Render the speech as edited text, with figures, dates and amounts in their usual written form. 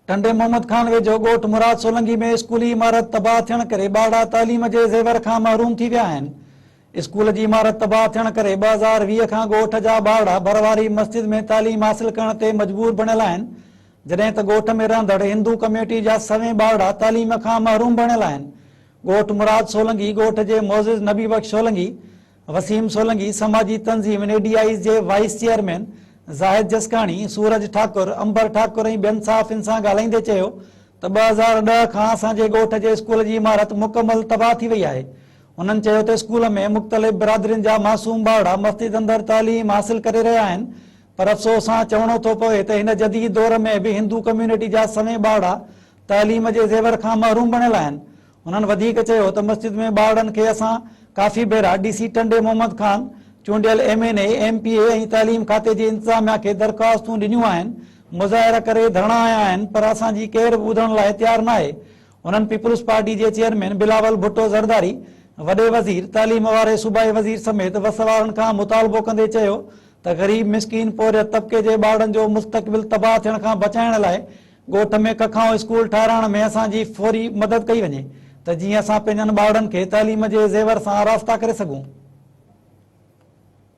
टंडे मोहम्मद खान वेझो ॻोठ मुराद सोलंकी में स्कूली इमारत तबाह थियण करे ॿारड़ा तालीम जे ज़ेवर खां महरूम थी विया आहिनि। स्कूल जी इमारत तबाह थियण करे 2020 खां ॻोठ जा ॿारड़ा भरवारी मस्जिद में तालीम हासिल करण ते मजबूर बणियल आहिनि, जॾहिं त ॻोठ में रहंदड़ हिंदू कम्यूनिटी जा सवें ॿारड़ा तालीम खां महरूम बणियल आहिनि। ॻोठ मुराद सोलंकी ॻोठ जे मोज़िज़ नबी बख्श सोलंकी, वसीम सोलंकी, समाजी तंज़ीम एडीआई जे वाइस चेयरमैन ज़ाहिद जसकाणी, सूरज ठाकुर, अंबर ठाकुर ऐं ॿियनि साफ़िन सां ॻाल्हाईंदे चयो त 2010 खां असांजे ॻोठ जे स्कूल जी इमारत मुकमल तबाह थी वई आहे। उन्हनि चयो त स्कूल में मुख़्तलिफ़ बिरादरियुनि जा मासूम ॿारड़ा मस्जिद अंदरि तालीम हासिल करे रहिया आहिनि, पर अफ़सोस सां चवणो थो पवे त हिन जदीद दौर में बि हिंदू कम्यूनिटी जा सवें ॿारड़ा तालीम जे ज़ेवर खां महरूम बणियल आहिनि। उन्हनि वधीक चयो त मस्जिद में ॿारड़नि खे असां काफ़ी भेरा डीसी टंडे मोहम्मद खान, चूंडियल MNA, MPA ऐं तालीम खाते जे इंतिज़ामिया खे दरख़्वास्तूं ॾिनियूं आहिनि, मुज़ाहिरा करे धरणा आया आहिनि, पर असांजी केरु बि ॿुधण लाइ तयारु न आहे। उन्हनि पीपुल्स पार्टी जे चेयरमैन बिलावल भुट्टो ज़रदारी, वॾे वज़ीर, तालीम वारे सूबाई वज़ीर समेत वसवारनि खां मुतालबो कंदे चयो त ग़रीब मिसकीन पोरियत तबिके जे ॿारनि जो मुस्तक़बिल तबाह थियण खां बचाइण लाइ ॻोठ में कखाऊं स्कूल ठाहिराइण में असांजी फौरी मदद कई वञे, त जीअं असां पंहिंजनि ॿारनि खे तालीम जे ज़ेवर सां रास्ता करे सघूं।